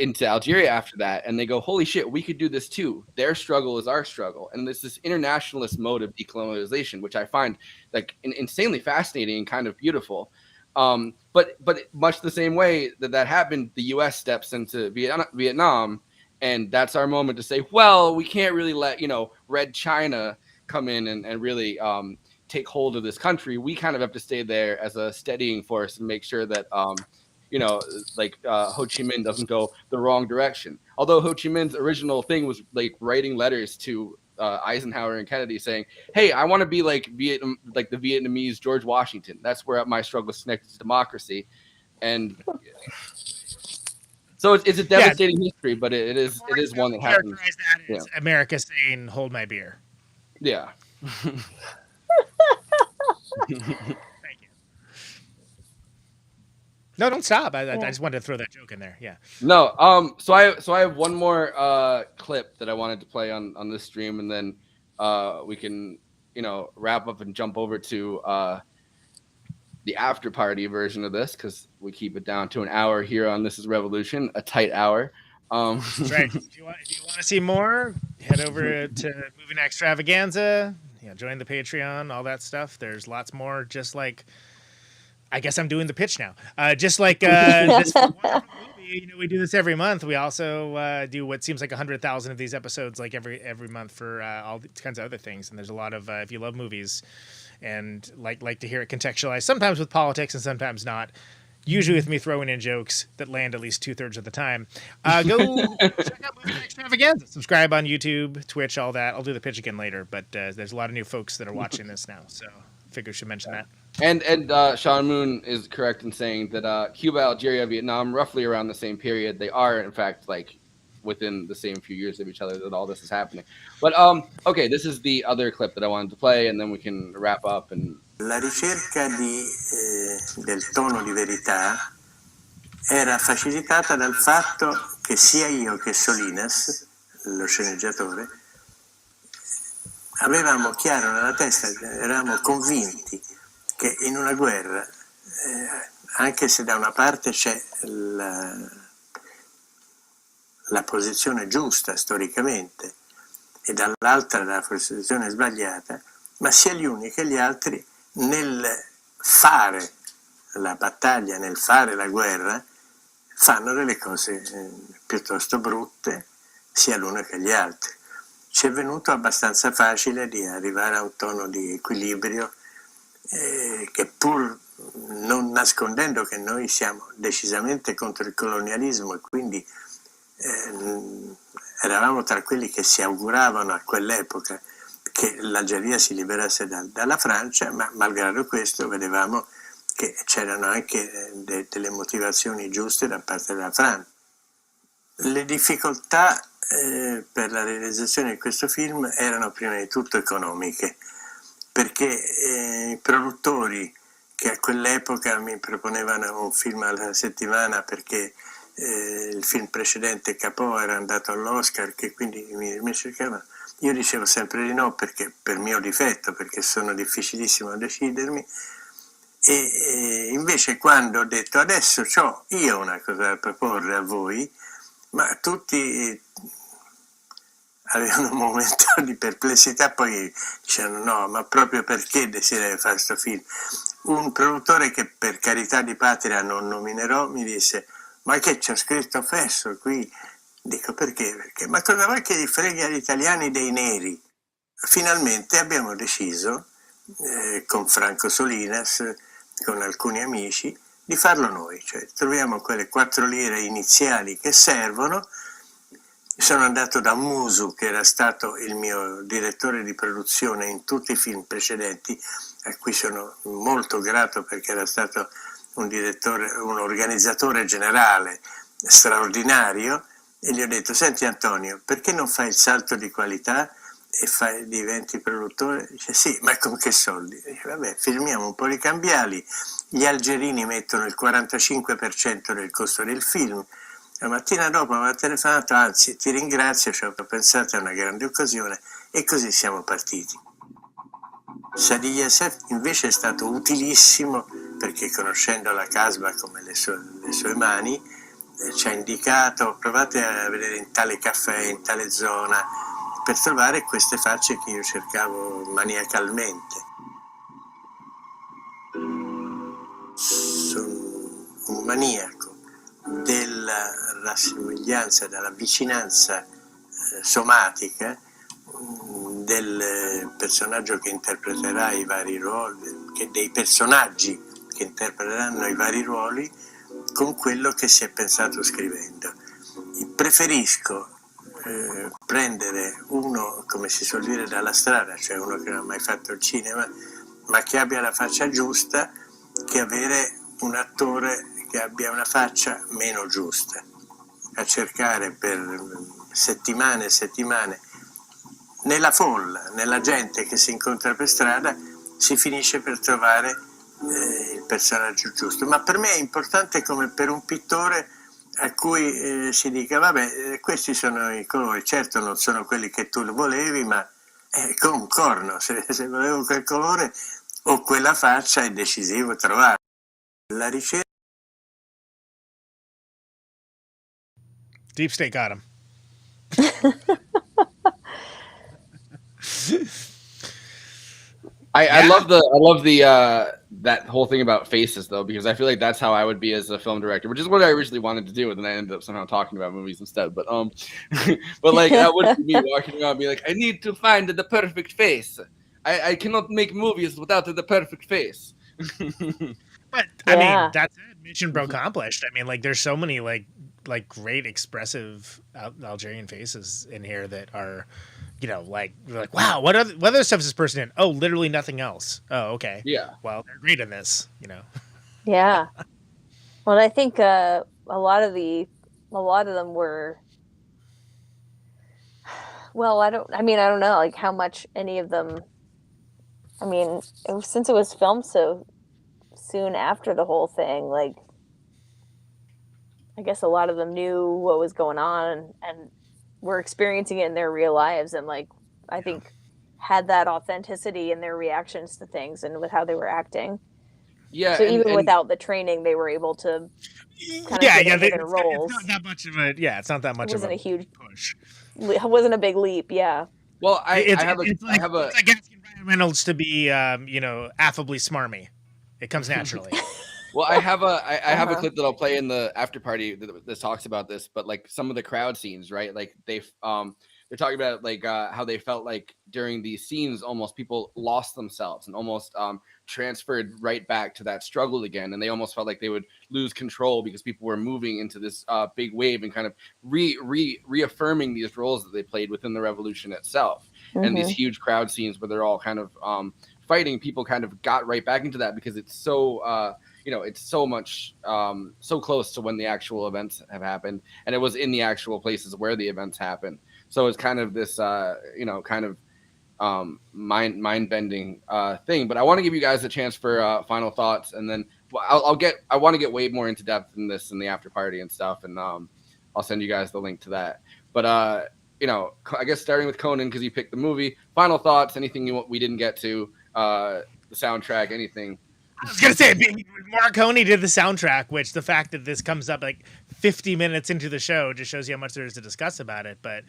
into Algeria after that. And they go, holy shit, we could do this too. Their struggle is our struggle. And there's this internationalist mode of decolonialization, which I find like insanely fascinating and kind of beautiful. But much the same way that happened, the U.S. steps into Vietnam, and that's our moment to say, well, we can't really let Red China come in and really take hold of this country. We kind of have to stay there as a steadying force and make sure that Ho Chi Minh doesn't go the wrong direction. Although Ho Chi Minh's original thing was like writing letters to Eisenhower and Kennedy saying, hey, I want to be like the Vietnamese George Washington. That's where my struggle is connected to democracy. And so it's a devastating history, but it is one that happens. That as America saying, hold my beer. Yeah. Thank you. No, don't stop. I just wanted to throw that joke in there. Yeah. No. So I have one more clip that I wanted to play on this stream, and then we can wrap up and jump over to the after party version of this, because we keep it down to an hour here on This Is Revolution, a tight hour. That's right. If you want to see more, head over to Movie Night Extravaganza. Join the Patreon, all that stuff. There's lots more. Just like, I guess I'm doing the pitch now. Just like this wonderful movie, we do this every month. We also do what seems like 100,000 of these episodes, like every month for all kinds of other things. And there's a lot of if you love movies and like to hear it contextualized, sometimes with politics and sometimes not. Usually with me throwing in jokes that land at least 2/3 of the time. Go check out Movie Night Extravaganza. Subscribe on YouTube, Twitch, all that. I'll do the pitch again later, but there's a lot of new folks that are watching this now, so I figure I should mention that. And Sean Moon is correct in saying that Cuba, Algeria, Vietnam, roughly around the same period. They are, in fact, like within the same few years of each other that all this is happening. But okay, this is the other clip that I wanted to play, and then we can wrap up. And la ricerca del tono di verità era facilitata dal fatto che sia io che Solinas, lo sceneggiatore, avevamo chiaro nella testa, eravamo convinti che in una guerra, anche se da una parte c'è la posizione giusta storicamente e dall'altra la posizione sbagliata, ma sia gli uni che gli altri nel fare la battaglia, nel fare la guerra, fanno delle cose piuttosto brutte, sia l'uno che gli altri. Ci è venuto abbastanza facile di arrivare a un tono di equilibrio che, pur non nascondendo che noi siamo decisamente contro il colonialismo e quindi eravamo tra quelli che si auguravano a quell'epoca che l'Algeria si liberasse dalla Francia, ma malgrado questo vedevamo che c'erano anche delle motivazioni giuste da parte della Francia. Le difficoltà per la realizzazione di questo film erano prima di tutto economiche, perché i produttori che a quell'epoca mi proponevano un film alla settimana perché il film precedente Capò era andato all'Oscar, che quindi mi cercavano, io dicevo sempre di no, perché per mio difetto, perché sono difficilissimo a decidermi. E invece quando ho detto adesso ho io una cosa da proporre a voi, ma tutti avevano un momento di perplessità, poi dicevano no, ma proprio perché desiderio fare questo film? Un produttore che per carità di patria non nominerò mi disse ma che c'è scritto Fesso qui? Dico perché? Perché ma cosa vuoi che gli freghi agli italiani dei neri? Finalmente abbiamo deciso con Franco Solinas, con alcuni amici, di farlo noi, cioè troviamo quelle 4 lire iniziali che servono. Sono andato da Musu, che era stato il mio direttore di produzione in tutti i film precedenti, a cui sono molto grato perché era stato un organizzatore generale straordinario, e gli ho detto senti Antonio, perché non fai il salto di qualità e diventi produttore? Dice sì, ma con che soldi? Dice, vabbè, firmiamo un po' di cambiali, gli algerini mettono il 45% del costo del film. La mattina dopo mi ha telefonato, anzi ti ringrazio, ci ho pensato, è una grande occasione, e così siamo partiti. Saadi Yacef invece è stato utilissimo perché, conoscendo la Casbah come le sue mani, ci ha indicato provate a vedere in tale caffè, in tale zona, per trovare queste facce che io cercavo maniacalmente. Sono un maniaco della rassomiglianza, della vicinanza somatica del personaggio che interpreterà i vari ruoli, dei personaggi che interpreteranno i vari ruoli, con quello che si è pensato scrivendo. Preferisco prendere uno, come si suol dire, dalla strada, cioè uno che non ha mai fatto il cinema, ma che abbia la faccia giusta, che avere un attore che abbia una faccia meno giusta. A cercare per settimane e settimane nella folla, nella gente che si incontra per strada, si finisce per trovare il personaggio giusto. Ma per me è importante come per un pittore a cui si dica vabbè, questi sono i colori, certo non sono quelli che tu volevi, ma con un corno, se volevo quel colore o quella faccia è decisivo trovare. La ricerca. Deep State got him. I love the that whole thing about faces though, because I feel like that's how I would be as a film director, which is what I originally wanted to do, and then I ended up somehow talking about movies instead. But but like that would be me walking around, be like, I need to find the perfect face. I cannot make movies without the perfect face. But I mean, that's it. Mission accomplished. I mean, like there's so many like great expressive Algerian faces in here that are, you know, like you're like, wow, what other stuff is this person in? Oh, literally nothing else. Oh, okay. Yeah. Well, they're great in this, you know. Yeah. Well, I think a lot of them were. Well, I don't know, like how much any of them. I mean, since it was filmed so soon after the whole thing, like I guess a lot of them knew what was going on and were experiencing it in their real lives, and like I think had that authenticity in their reactions to things and with how they were acting. Yeah. So even without the training, they were able to kind of get into their roles. It's not that much of a it's not that much of a huge push. It wasn't a big leap. Yeah. Well, It's like asking Ryan Reynolds to be affably smarmy. It comes naturally. Well, I have a Uh-huh. clip that I'll play in the after party that talks about this, but like some of the crowd scenes, right? Like they're talking about like how they felt like during these scenes almost people lost themselves and almost transferred right back to that struggle again, and they almost felt like they would lose control because people were moving into this big wave and kind of reaffirming these roles that they played within the revolution itself. And these Mhm. huge crowd scenes where they're all kind of fighting, people kind of got right back into that because it's so it's so much so close to when the actual events have happened, and it was in the actual places where the events happened. So it's kind of this kind of mind bending thing. But I want to give you guys a chance for final thoughts, and then I want to get way more into depth in this in the after party and stuff, and I'll send you guys the link to that. But I guess starting with Conan because you picked the movie. Final thoughts? Anything we didn't get to? The soundtrack? Anything? I was gonna say, Morricone did the soundtrack, which the fact that this comes up like 50 minutes into the show just shows you how much there is to discuss about it. But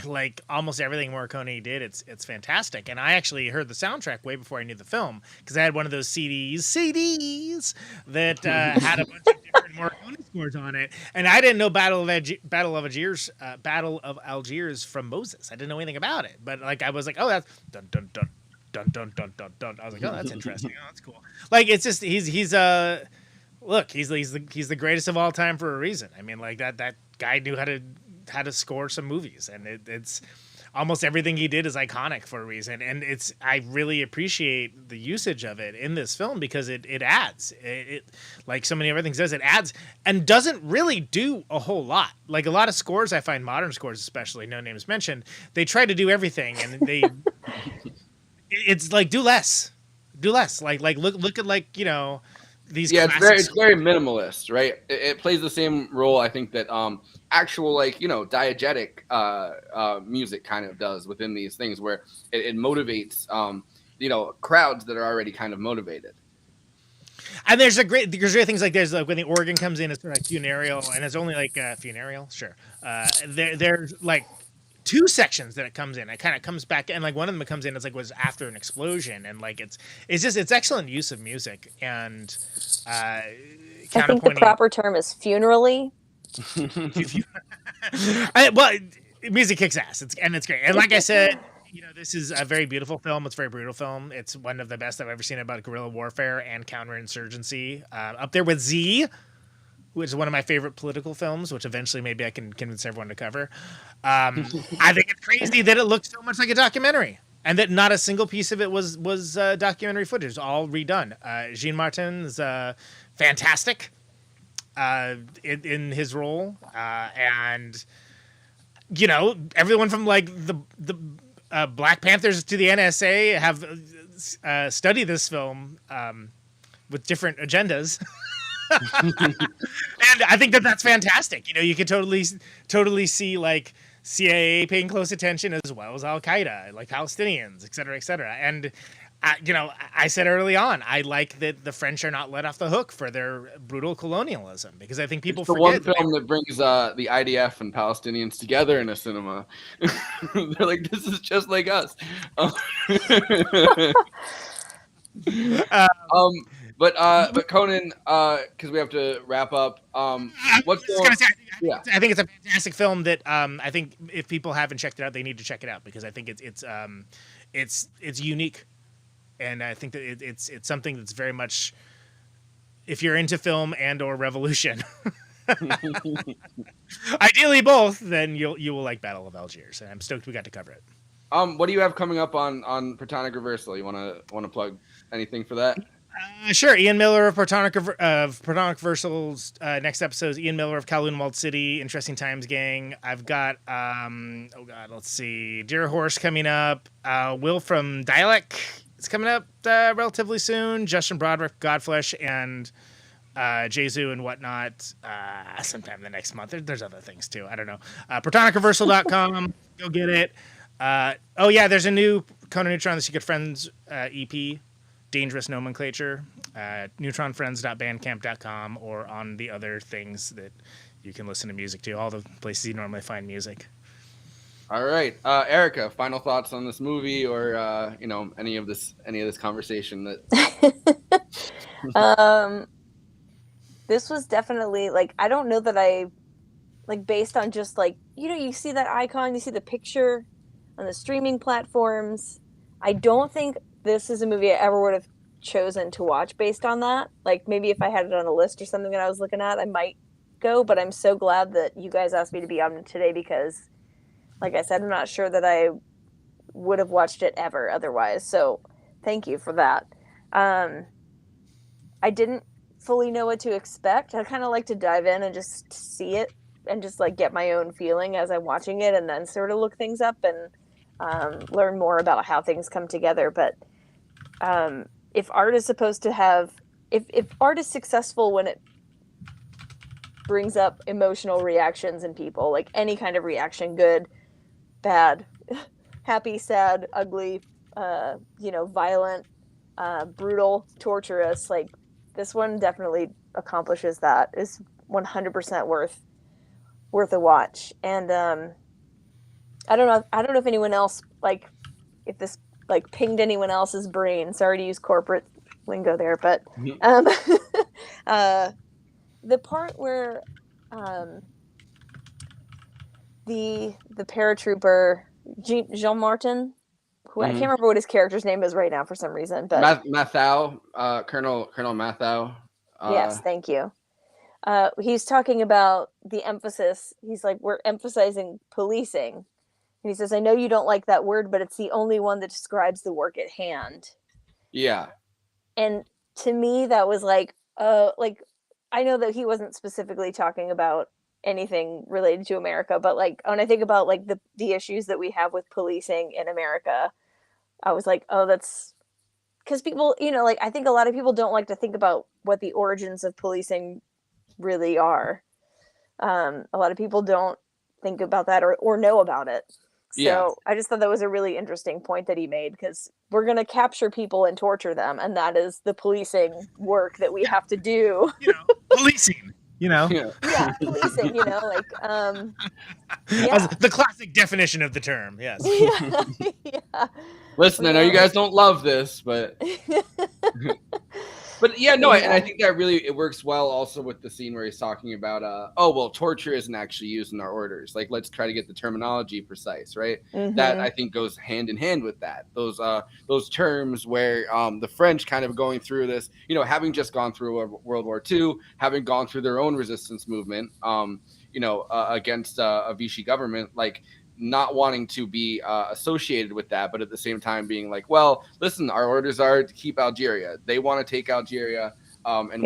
like almost everything Morricone did, it's fantastic. And I actually heard the soundtrack way before I knew the film because I had one of those CDs that had a bunch of different Morricone scores on it, and I didn't know Battle of Algiers from Moses. I didn't know anything about it, but like I was like, oh, that's dun dun dun. Dun dun dun dun dun. I was like, oh, that's interesting. Oh, that's cool. Like, it's just he's the greatest of all time for a reason. I mean, like that guy knew how to score some movies, and it's almost everything he did is iconic for a reason. And I really appreciate the usage of it in this film because it adds it like so many other things does. It adds and doesn't really do a whole lot. Like a lot of scores, I find modern scores, especially No Names Mentioned, they try to do everything and they. It's like do less. Like look at like these. Yeah, it's very minimalist, right? It plays the same role I think that actual like diegetic music kind of does within these things where it motivates crowds that are already kind of motivated. And there's great things like there's like when the organ comes in, it's sort of like funereal, and it's only like funereal, sure. There's like. Two sections that it comes in. It kind of comes back, and like one of them comes in. It's like was after an explosion, and like it's excellent use of music and I think the proper term is funerally. Well, music kicks ass. It's great. And like I said, this is a very beautiful film. It's a very brutal film. It's one of the best I've ever seen about guerrilla warfare and counterinsurgency. Up there with Z, which is one of my favorite political films, which eventually maybe I can convince everyone to cover. I think it's crazy that it looks so much like a documentary and that not a single piece of it was documentary footage. It's all redone. Jean Martin's fantastic in his role. And, everyone from like the Black Panthers to the NSA have studied this film with different agendas. And I think that's fantastic. You could totally see like CIA paying close attention as well as Al Qaeda, like Palestinians, et cetera, and I said early on, I like that the French are not let off the hook for their brutal colonialism because I think people forget. One film that brings the IDF and Palestinians together in a cinema. They're like, this is just like us. But Conan, because we have to wrap up. I think it's a fantastic film that I think if people haven't checked it out, they need to check it out because I think it's unique, and I think that it's something that's very much if you're into film and or revolution, ideally both, then you will like Battle of Algiers, and I'm stoked we got to cover it. What do you have coming up on Platonic Reversal? You want to plug anything for that? Sure. Ian Miller of Platonic Versal's next episode is Ian Miller of Kowloon Walled City, Interesting Times Gang. I've got let's see, Dear Horse coming up. Will from Dialect is coming up relatively soon. Justin Broderick, Godflesh, and Jesu and whatnot sometime the next month. There's other things too. I don't know. PlatonicReversal.com. Go get it. There's a new Conan Neutron The Secret Friends EP. Dangerous Nomenclature, neutronfriends.bandcamp.com, or on the other things that you can listen to music to, all the places you normally find music. All right, Erica, final thoughts on this movie, or any of this conversation that. this was definitely like, I don't know that I like, based on just like, you see that icon, you see the picture on the streaming platforms. I don't think this is a movie I ever would have chosen to watch based on that. Like, maybe if I had it on a list or something that I was looking at, I might go, but I'm so glad that you guys asked me to be on today because, like I said, I'm not sure that I would have watched it ever otherwise. So thank you for that. I didn't fully know what to expect. I kind of like to dive in and just see it and just like get my own feeling as I'm watching it, and then sort of look things up and learn more about how things come together. But if art is supposed to have, if art is successful when it brings up emotional reactions in people, like any kind of reaction, good, bad, happy, sad, ugly, violent, brutal, torturous, like this one definitely accomplishes that. Is 100% worth a watch. And I don't know if anyone else, like, if this like pinged anyone else's brain. Sorry to use corporate lingo there, but the part where the paratrooper Jean Martin, who I can't remember what his character's name is right now for some reason, but Mathau, Colonel Mathau. Yes, thank you. He's talking about the emphasis. He's like, we're emphasizing policing. And he says, I know you don't like that word, but it's the only one that describes the work at hand. Yeah. And to me, that was like I know that he wasn't specifically talking about anything related to America, but like when I think about like the issues that we have with policing in America, I was like, oh, that's because people, like I think a lot of people don't like to think about what the origins of policing really are. A lot of people don't think about that or know about it. So yeah. I just thought that was a really interesting point that he made, because we're going to capture people and torture them, and that is the policing work that we have to do. Policing. Yeah, policing. Like As the classic definition of the term. Yes. Yeah. Listen, I know you guys don't love this, but but yeah, no, and I think that really it works well also with the scene where he's talking about torture isn't actually used in our orders. Like, let's try to get the terminology precise, right? That I think goes hand in hand with that. Those terms where the French kind of going through this, having just gone through World War II, having gone through their own resistance movement, against a Vichy government, like not wanting to be associated with that, but at the same time being like, well, listen, our orders are to keep Algeria. They want to take Algeria, and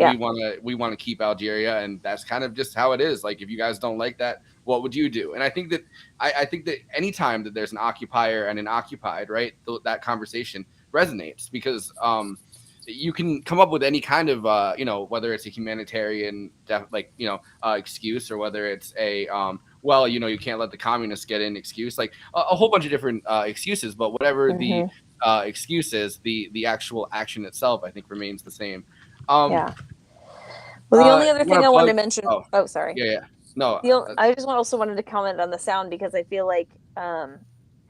we want to keep Algeria, and that's kind of just how it is. Like, if you guys don't like that, what would you do? And I think that I think that anytime that there's an occupier and an occupied, right, that conversation resonates, because you can come up with any kind of whether it's a humanitarian excuse, or whether it's a you can't let the communists get in excuse, like a whole bunch of different excuses, but whatever the excuse is, the actual action itself, I think, remains the same. Well, the only other thing I wanted to mention. Oh, sorry. Yeah. No. I just also wanted to comment on the sound, because I feel like Ennio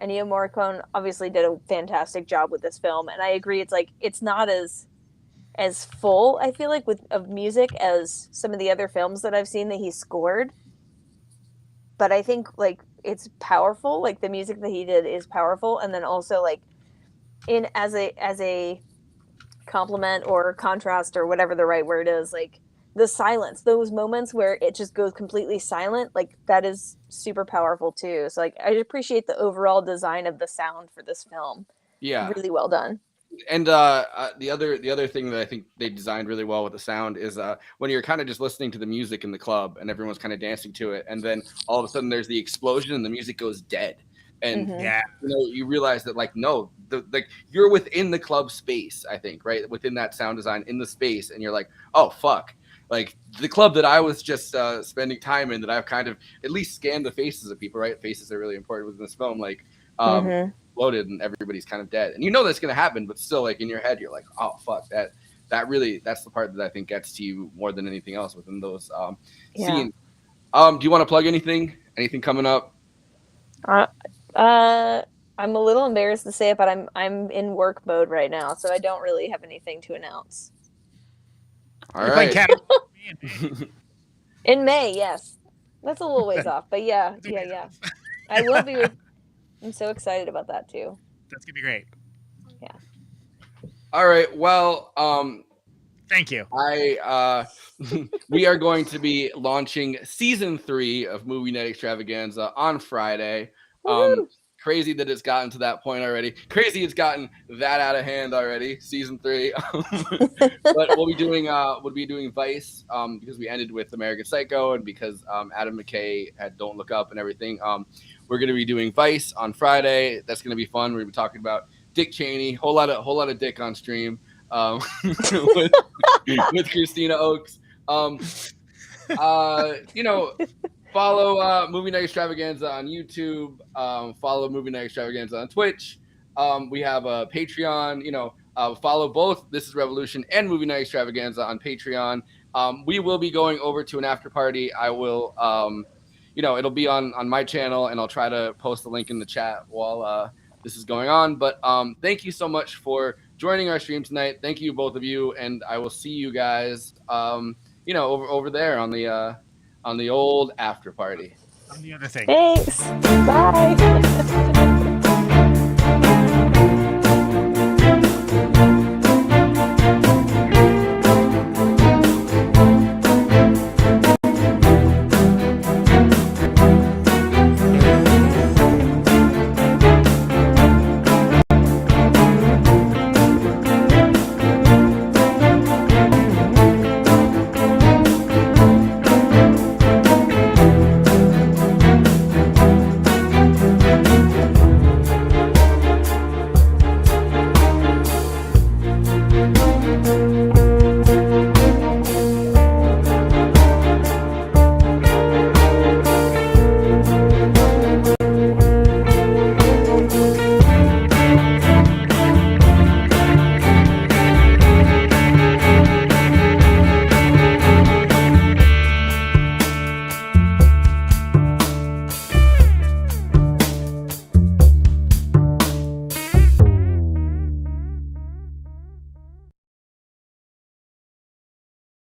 Morricone obviously did a fantastic job with this film, and I agree. It's like it's not as full, I feel like, of music as some of the other films that I've seen that he scored. But I think like it's powerful. Like the music that he did is powerful, and then also like as a compliment or contrast or whatever the right word is, like the silence, those moments where it just goes completely silent, like that is super powerful too. So like I appreciate the overall design of the sound for this film. Yeah, really well done. And the other thing that I think they designed really well with the sound is when you're kind of just listening to the music in the club and everyone's kind of dancing to it, and then all of a sudden there's the explosion and the music goes dead, and you realize that like no, you're within the club space, I think, right, within that sound design in the space, and you're like, oh fuck, like the club that I was just spending time in, that I've kind of at least scanned the faces of people, right? Faces are really important within this film, like loaded and everybody's kind of dead, and that's going to happen, but still, like in your head you're like, oh fuck, that's the part that I think gets to you more than anything else within those scenes. Do you want to plug anything coming up? I'm a little embarrassed to say it, but I'm in work mode right now, so I don't really have anything to announce. All right. In May, yes. That's a little ways off, but yeah. I will be. I'm so excited about that too. That's gonna be great. Yeah. All right. Well, thank you. We are going to be launching season 3 of Movie Night Extravaganza on Friday. Crazy that it's gotten to that point already. Crazy it's gotten that out of hand already. Season 3, but we'll be doing Vice because we ended with American Psycho, and because Adam McKay had Don't Look Up and everything. We're going to be doing Vice on Friday. That's going to be fun. We're going to be talking about Dick Cheney. Whole lot of Dick on stream with Christina Oakes. Follow Movie Night Extravaganza on YouTube. Follow Movie Night Extravaganza on Twitch. We have a Patreon. Follow both This Is Revolution and Movie Night Extravaganza on Patreon. We will be going over to an after party. I will, it'll be on my channel, and I'll try to post the link in the chat while this is going on. But thank you so much for joining our stream tonight. Thank you, both of you, and I will see you guys, over there on the old after party. On the other thing. Thanks. Bye.